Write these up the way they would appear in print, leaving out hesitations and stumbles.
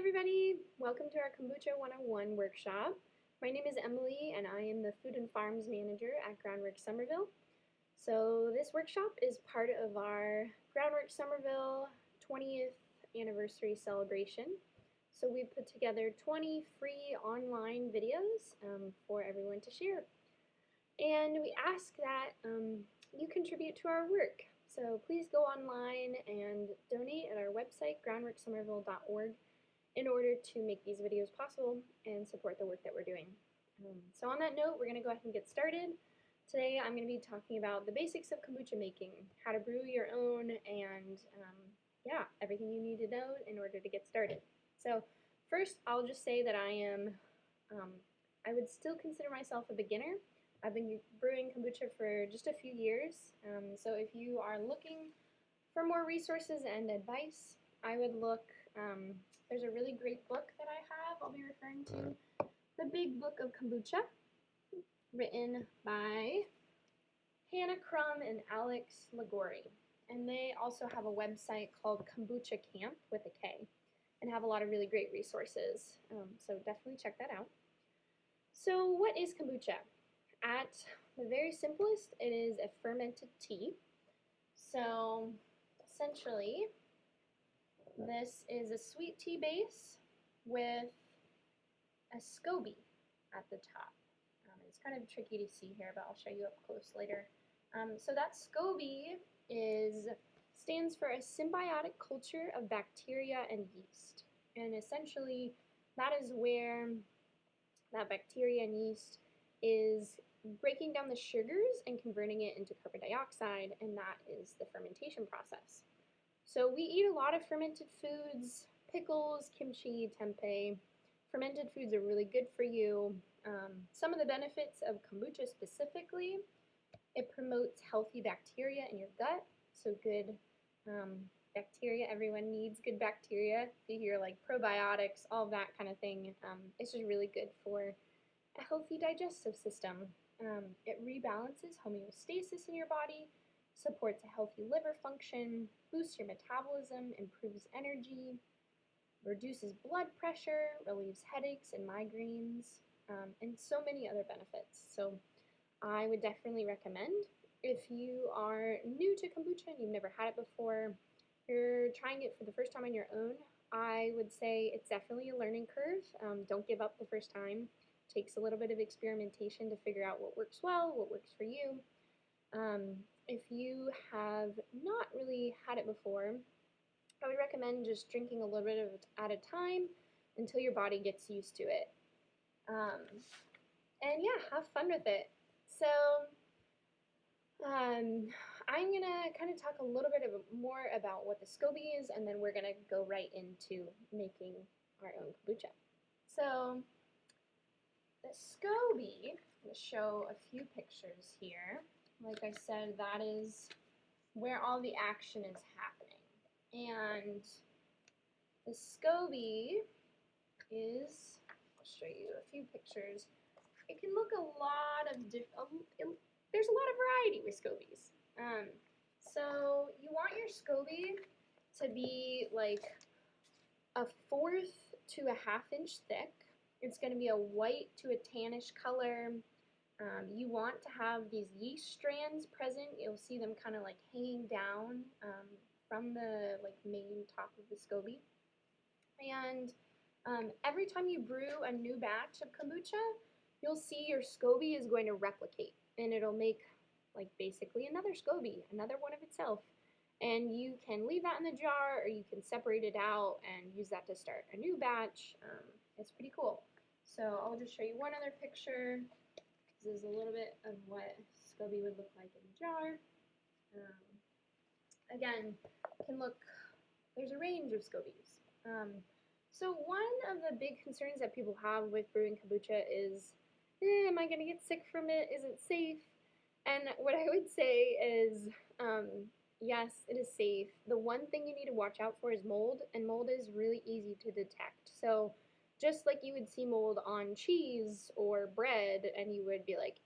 everybody! Welcome to our Kombucha 101 workshop. My name is Emily and I am the Food and Farms Manager at Groundwork Somerville. So this workshop is part of our Groundwork Somerville 20th anniversary celebration. So we put together 20 free online videos for everyone to share. And we ask that you contribute to our work. So please go online and donate at our website, groundworksomerville.org, in order to make these videos possible and support the work that we're doing. So on that note, we're going to go ahead and get started. Today I'm going to be talking about the basics of kombucha making, how to brew your own, and yeah, everything you need to know in order to get started. So first, I'll just say that I would still consider myself a beginner. I've been brewing kombucha for just a few years, so if you are looking for more resources and advice, I would look, there's a really great book that I have I'll be referring to, The Big Book of Kombucha, written by Hannah Crum and Alex Ligori. And they also have a website called Kombucha Camp with a K, and have a lot of really great resources, so definitely check that out. So what is kombucha? At the very simplest, it is a fermented tea. So essentially, this is a sweet tea base with a SCOBY at the top. It's kind of tricky to see here, but I'll show you up close later. So that SCOBY stands for a symbiotic culture of bacteria and yeast. And essentially, that is where that bacteria and yeast is breaking down the sugars and converting it into carbon dioxide, and that is the fermentation process. So we eat a lot of fermented foods, pickles, kimchi, tempeh. Fermented foods are really good for you. Some of the benefits of kombucha specifically, it promotes healthy bacteria in your gut, so good bacteria. Everyone needs good bacteria. If you hear like probiotics, all that kind of thing, it's just really good for a healthy digestive system. It rebalances homeostasis in your body, supports a healthy liver function, boosts your metabolism, improves energy, reduces blood pressure, relieves headaches and migraines, and so many other benefits. So I would definitely recommend, if you are new to kombucha and you've never had it before, you're trying it for the first time on your own, I would say it's definitely a learning curve. Don't give up the first time. Takes a little bit of experimentation to figure out what works well, what works for you. If you have not really had it before, I would recommend just drinking a little bit of it at a time until your body gets used to it. And yeah, have fun with it. So I'm going to kind of talk a little bit more about what the SCOBY is, and then we're going to go right into making our own kombucha. So the SCOBY, I'm going to show a few pictures here. Like I said, that is where all the action is happening. And the SCOBY is, I'll show you a few pictures. It can look a lot of there's a lot of variety with SCOBYs. So you want your SCOBY to be like a 1/4 to a 1/2 inch thick. It's going to be a white to a tannish color. You want to have these yeast strands present. You'll see them kind of like hanging down from the main top of the SCOBY. And every time you brew a new batch of kombucha, you'll see your SCOBY is going to replicate, and it'll make like basically another SCOBY, another one of itself. And you can leave that in the jar, or you can separate it out and use that to start a new batch. It's pretty cool. So I'll just show you one other picture. This is a little bit of what SCOBY would look like in a jar. Again, there's a range of SCOBYs. So one of the big concerns that people have with brewing kombucha is, am I going to get sick from it? Is it safe? And what I would say is, yes, it is safe. The one thing you need to watch out for is mold, and mold is really easy to detect. So just like you would see mold on cheese or bread, and you would be like,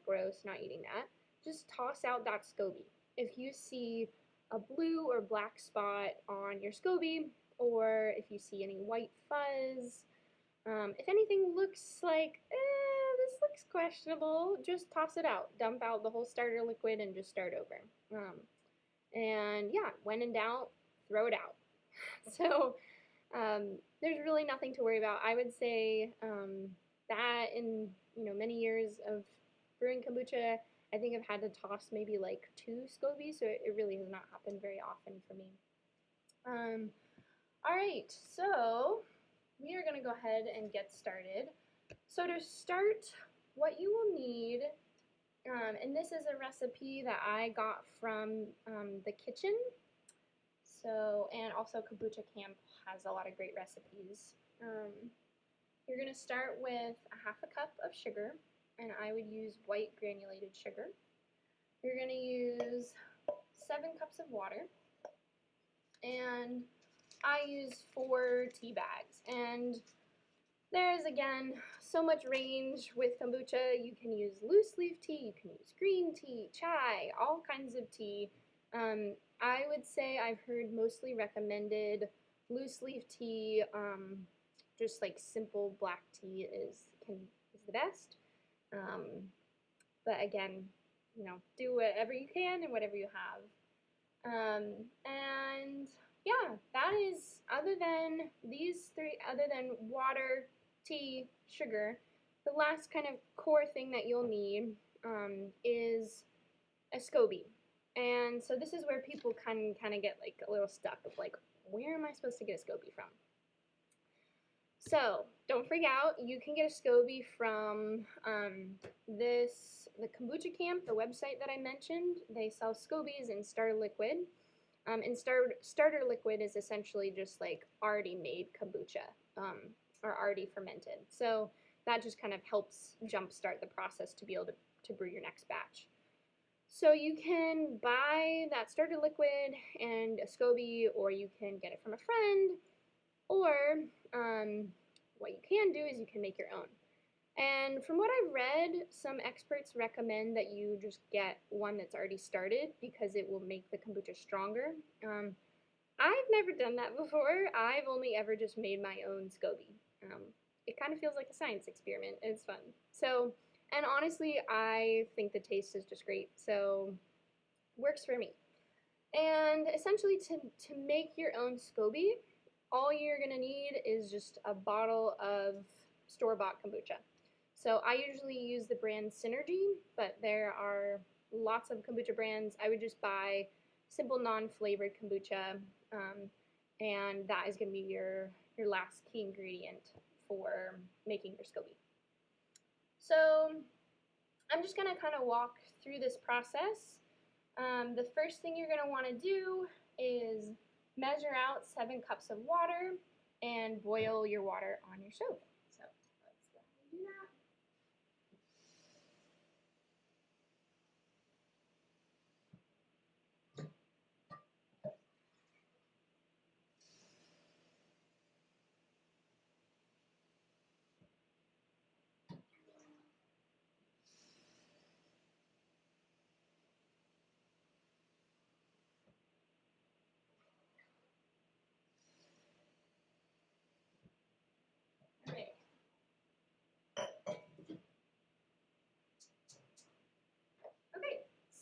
gross, not eating that, just toss out that SCOBY. If you see a blue or black spot on your SCOBY, or if you see any white fuzz. If anything looks like, this looks questionable, just toss it out. Dump out the whole starter liquid and just start over. And yeah, when in doubt, throw it out. So there's really nothing to worry about. I would say that in many years of brewing kombucha, I think I've had to toss maybe like 2 scobies, so it really has not happened very often for me. All right, so we are going to go ahead and get started. So to start, what you will need, and this is a recipe that I got from the kitchen. So, and also Kombucha Camp has a lot of great recipes. You're going to start with a half a cup of sugar, and I would use white granulated sugar. You're going to use 7 cups of water, and I use 4 tea bags. And there's, again, so much range with kombucha. You can use loose leaf tea, you can use green tea, chai, all kinds of tea. I would say I've heard mostly recommended loose leaf tea, just like simple black tea is the best. But again, do whatever you can and whatever you have. And yeah, that is, other than these 3, other than water, tea, sugar, the last kind of core thing that you'll need is a SCOBY. And so this is where people kind of get like a little stuck of like, where am I supposed to get a SCOBY from? So don't freak out. You can get a SCOBY from the Kombucha Camp, the website that I mentioned. They sell SCOBYs in starter liquid. And starter liquid is essentially just like already made kombucha or already fermented. So that just kind of helps jumpstart the process to be able to brew your next batch. So you can buy that starter liquid and a SCOBY, or you can get it from a friend, or what you can do is you can make your own. And from what I've read, some experts recommend that you just get one that's already started because it will make the kombucha stronger. I've never done that before. I've only ever just made my own SCOBY. It kind of feels like a science experiment. It's fun. So, and honestly, I think the taste is just great. So, works for me. And essentially, to make your own SCOBY, all you're going to need is just a bottle of store-bought kombucha. So I usually use the brand Synergy, but there are lots of kombucha brands. I would just buy simple non-flavored kombucha, and that is going to be your last key ingredient for making your SCOBY. So I'm just going to kind of walk through this process. The first thing you're going to want to do is measure out 7 cups of water and boil your water on your stove. So let's go ahead and do that.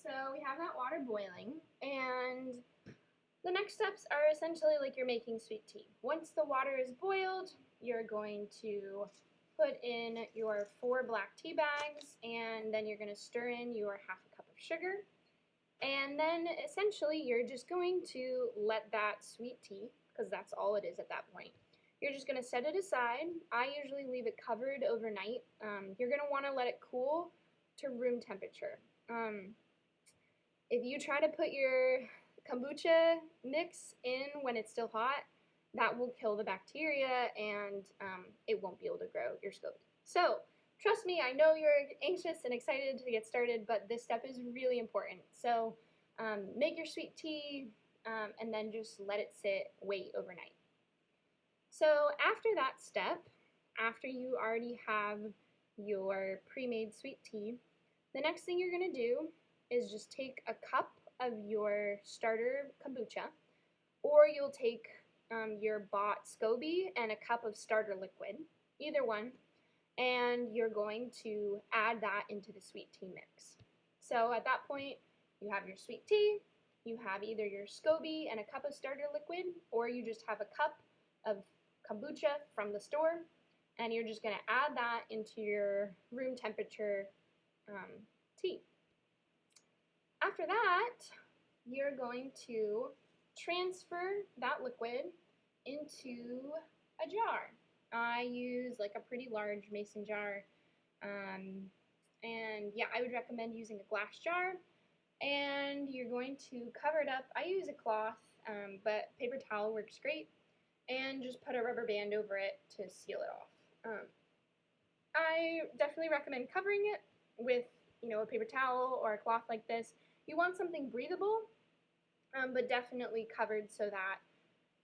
So we have that water boiling, and the next steps are essentially like you're making sweet tea. Once the water is boiled, you're going to put in your 4 black tea bags, and then you're going to stir in your half a cup of sugar. And then essentially you're just going to let that sweet tea, because that's all it is at that point, you're just going to set it aside. I usually leave it covered overnight. You're going to want to let it cool to room temperature. If you try to put your kombucha mix in when it's still hot, that will kill the bacteria and it won't be able to grow your SCOBY. So trust me, I know you're anxious and excited to get started, but this step is really important. So make your sweet tea and then just let it sit, wait overnight. So after that step, after you already have your pre-made sweet tea, the next thing you're going to do is just take a cup of your starter kombucha, or you'll take your bought SCOBY and a cup of starter liquid, either one, and you're going to add that into the sweet tea mix. So at that point, you have your sweet tea, you have either your SCOBY and a cup of starter liquid, or you just have a cup of kombucha from the store, and you're just going to add that into your room temperature tea. After that, you're going to transfer that liquid into a jar. I use like a pretty large mason jar, and yeah, I would recommend using a glass jar. And you're going to cover it up. I use a cloth, but paper towel works great, and just put a rubber band over it to seal it off. I definitely recommend covering it with, a paper towel or a cloth like this. You want something breathable, but definitely covered so that,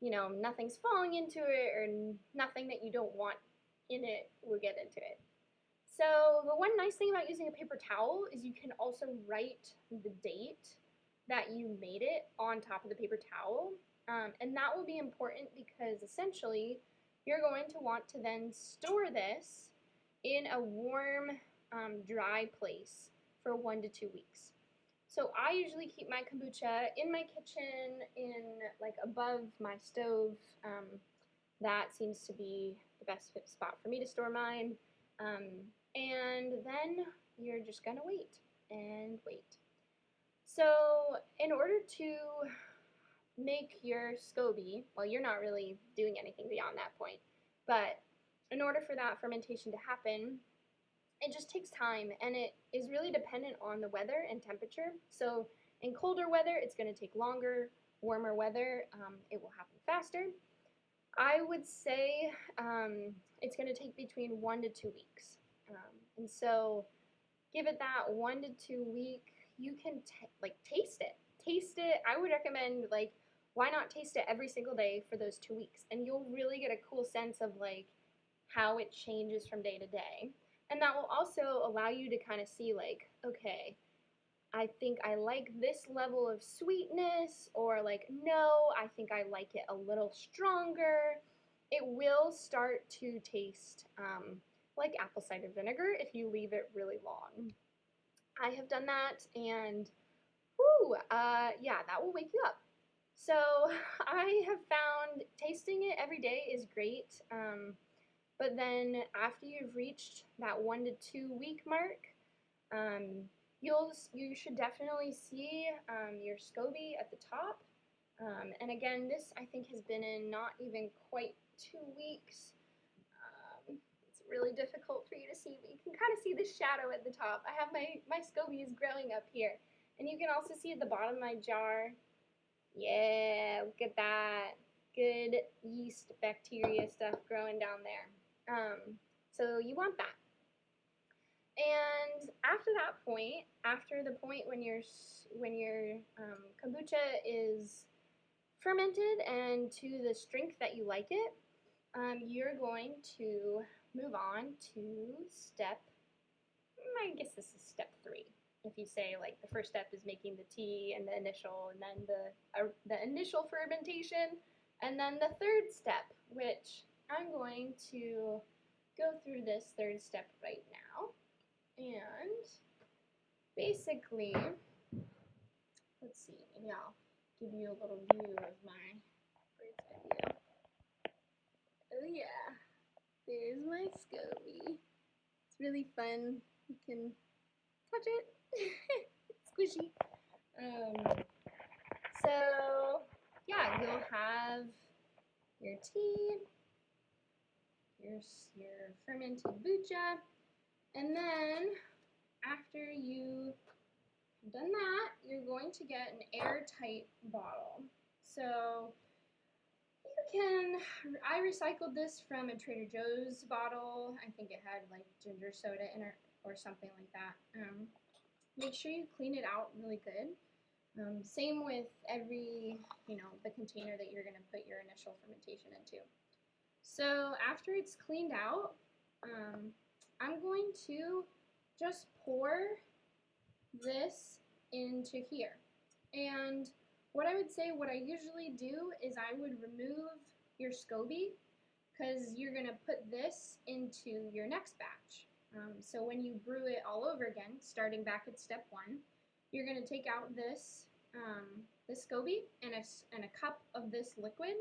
nothing's falling into it or nothing that you don't want in it will get into it. So the one nice thing about using a paper towel is you can also write the date that you made it on top of the paper towel. And that will be important because essentially you're going to want to then store this in a warm, dry place for 1 to 2 weeks. So I usually keep my kombucha in my kitchen, like above my stove. That seems to be the best spot for me to store mine. And then you're just gonna wait and wait. So in order to make your SCOBY, well, you're not really doing anything beyond that point, but in order for that fermentation to happen, it just takes time, and it is really dependent on the weather and temperature. So in colder weather, it's going to take longer. Warmer weather, it will happen faster. I would say it's going to take between 1 to 2 weeks. And so give it that 1 to 2 week. You can taste it. Taste it. I would recommend, why not taste it every single day for those 2 weeks? And you'll really get a cool sense of how it changes from day to day. And that will also allow you to kind of see okay, I think I like this level of sweetness, or no, I think I like it a little stronger. It will start to taste like apple cider vinegar if you leave it really long. I have done that, and yeah, that will wake you up. So I have found tasting it every day is great. But then after you've reached that 1 to 2 week mark, you should definitely see your SCOBY at the top. And again, this I think has been in not even quite 2 weeks. It's really difficult for you to see, but you can kind of see the shadow at the top. I have my SCOBY is growing up here. And you can also see at the bottom of my jar. Yeah, look at that. Good yeast bacteria stuff growing down there. So you want that. And after that point, after the point when your kombucha is fermented and to the strength that you like it, you're going to move on to I guess this is step 3. If you say the first step is making the tea and the initial, and then the initial fermentation, and then the third step, which I'm going to go through this third step right now. And basically, let's see, maybe I'll give you a little view of my bird's eye view. Oh yeah, there's my SCOBY. It's really fun. You can touch it. It's squishy. So yeah, you'll have your tea, your fermented kombucha, and then after you've done that, you're going to get an airtight bottle. So I recycled this from a Trader Joe's bottle. I think it had ginger soda in it or something like that. Make sure you clean it out really good. Same with every, the container that you're going to put your initial fermentation into. So after it's cleaned out, I'm going to just pour this into here. And what I would say, what I usually do is I would remove your SCOBY because you're going to put this into your next batch. So when you brew it all over again, starting back at step 1, you're going to take out this SCOBY and a cup of this liquid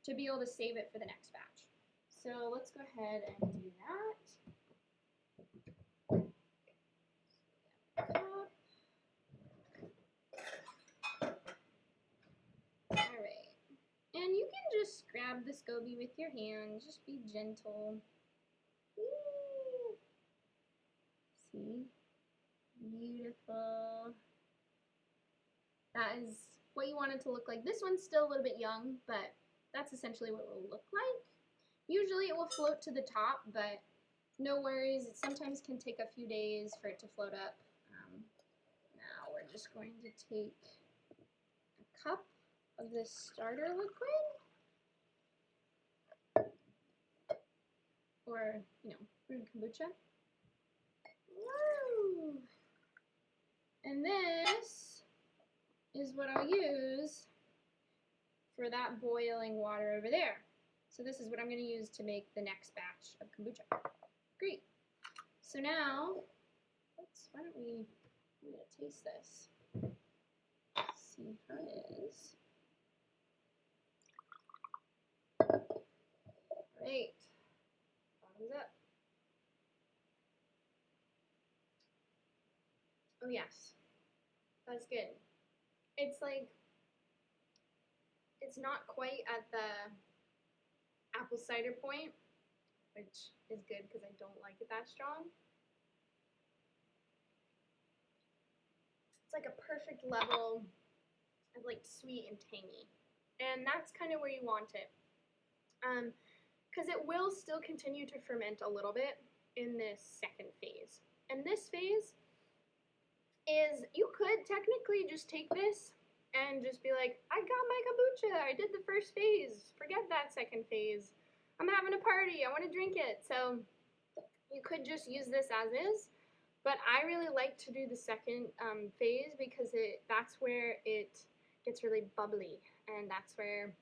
to be able to save it for the next batch. So let's go ahead and do that. Cup. Alright. And you can just grab the SCOBY with your hands, just be gentle. Woo. See? Beautiful. That is what you want it to look like. This one's still a little bit young, but that's essentially what it will look like. Usually it will float to the top, but no worries. It sometimes can take a few days for it to float up. Now we're just going to take a cup of this starter liquid, or, brewed kombucha. Woo! And this is what I'll use for that boiling water over there. So this is what I'm going to use to make the next batch of kombucha. Great. So now, why don't we, I'm going to taste this. See how it is. Great. Thumbs up. Oh yes, that's good. It's like, it's not quite at the apple cider point, which is good because I don't like it that strong. It's like a perfect level of like sweet and tangy. And that's kind of where you want it. Because it will still continue to ferment a little bit in this second phase. And this phase is, you could technically just take this and just be like, I got my kombucha, I did the first phase, forget that second phase. I'm having a party, I want to drink it. So you could just use this as is, but I really like to do the second phase because that's where it gets really bubbly, and that's where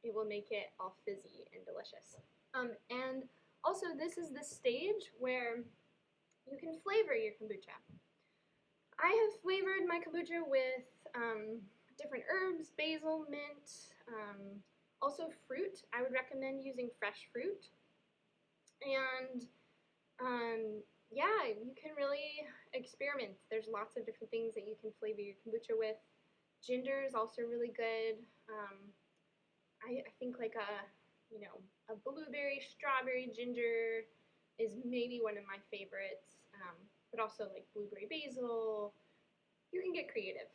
it will make it all fizzy and delicious. And also this is the stage where you can flavor your kombucha. I have flavored my kombucha with different herbs, basil, mint, also fruit. I would recommend using fresh fruit. And yeah, you can really experiment. There's lots of different things that you can flavor your kombucha with. Ginger is also really good. I think like a blueberry, strawberry ginger is maybe one of my favorites. But also like blueberry basil. You can get creative.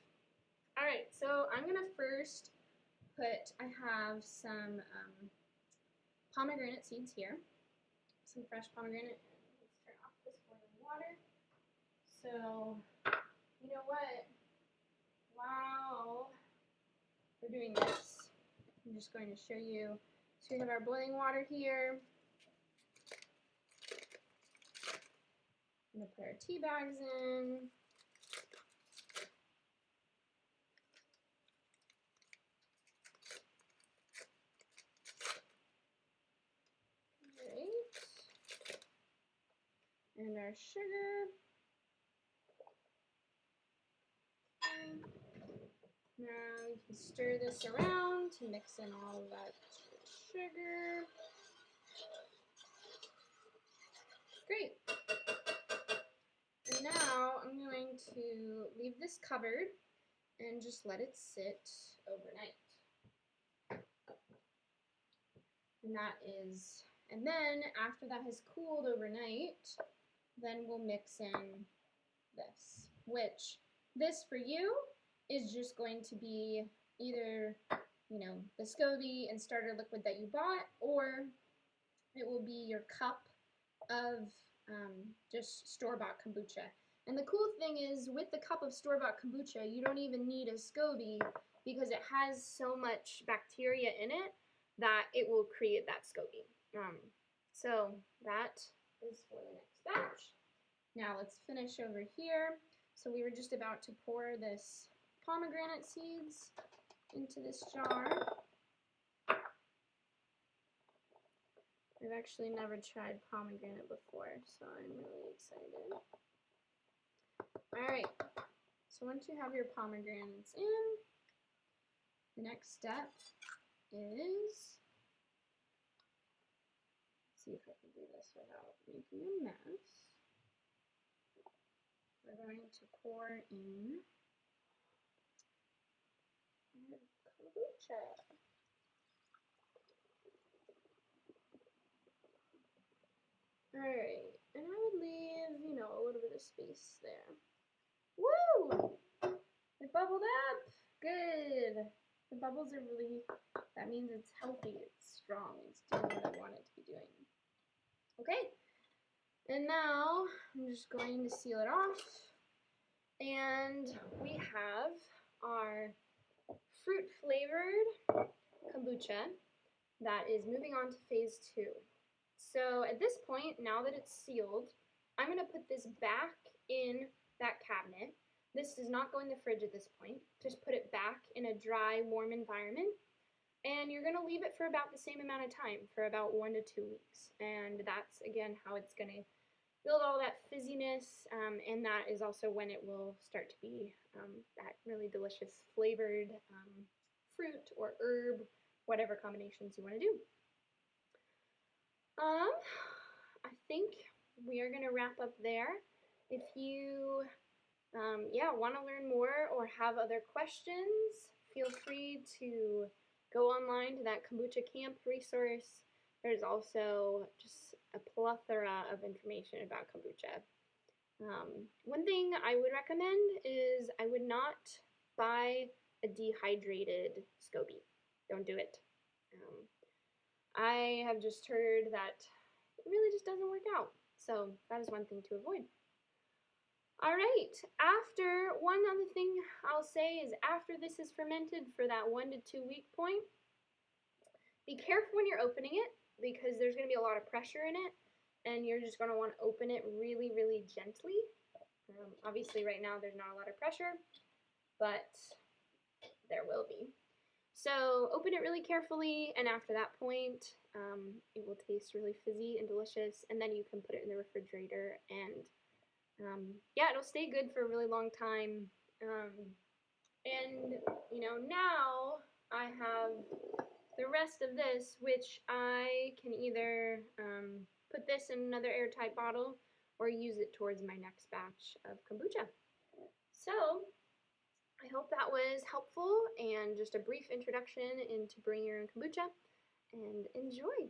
All right, so I'm gonna first I have some pomegranate seeds here, some fresh pomegranate. Let's turn off this boiling water. So, you know what? While we're doing this, I'm just going to show you. So we have our boiling water here. I'm going to put our tea bags in. Great. And our sugar. Now you can stir this around to mix in all of that sugar. Great. And now I'm going to leave this covered and just let it sit overnight. And then after that has cooled overnight, then we'll mix in this, which this for you is just going to be either, the SCOBY and starter liquid that you bought, or it will be your cup of just store-bought kombucha. And the cool thing is, with the cup of store-bought kombucha, you don't even need a SCOBY because it has so much bacteria in it that it will create that SCOBY. So that is for the next batch. Now let's finish over here. So we were just about to pour this pomegranate seeds into this jar. I've actually never tried pomegranate before, so I'm really excited. Alright, so once you have your pomegranates in, the next step is, let's see if I can do this without making a mess. We're going to pour in our kombucha. Alright, and I would leave, you know, a little bit of space there. Woo! It bubbled up! Good! The bubbles are really, that means it's healthy, it's strong, it's doing what I want it to be doing. Okay, and now I'm just going to seal it off. And we have our fruit-flavored kombucha that is moving on to phase 2. So at this point, now that it's sealed, I'm going to put this back in that cabinet. This does not go in the fridge at this point. Just put it back in a dry, warm environment. And you're going to leave it for about the same amount of time, for about 1 to 2 weeks. And that's, again, how it's going to build all that fizziness, and that is also when it will start to be that really delicious flavored fruit or herb, whatever combinations you want to do. I think we are going to wrap up there. If you want to learn more or have other questions, feel free to go online to that Kombucha Camp resource. There's also just a plethora of information about kombucha. One thing I would recommend is I would not buy a dehydrated SCOBY. Don't do it. I have just heard that it really just doesn't work out. So that is one thing to avoid. Alright, one other thing I'll say is after this is fermented for that 1 to 2 week point, be careful when you're opening it because there's going to be a lot of pressure in it and you're just going to want to open it really, really gently. Obviously right now there's not a lot of pressure, but there will be. So open it really carefully, and after that point, it will taste really fizzy and delicious, and then you can put it in the refrigerator, and it'll stay good for a really long time. And you know, now I have the rest of this, which I can either put this in another airtight bottle or use it towards my next batch of kombucha. So I hope that was helpful and just a brief introduction into brewing your own kombucha, and enjoy!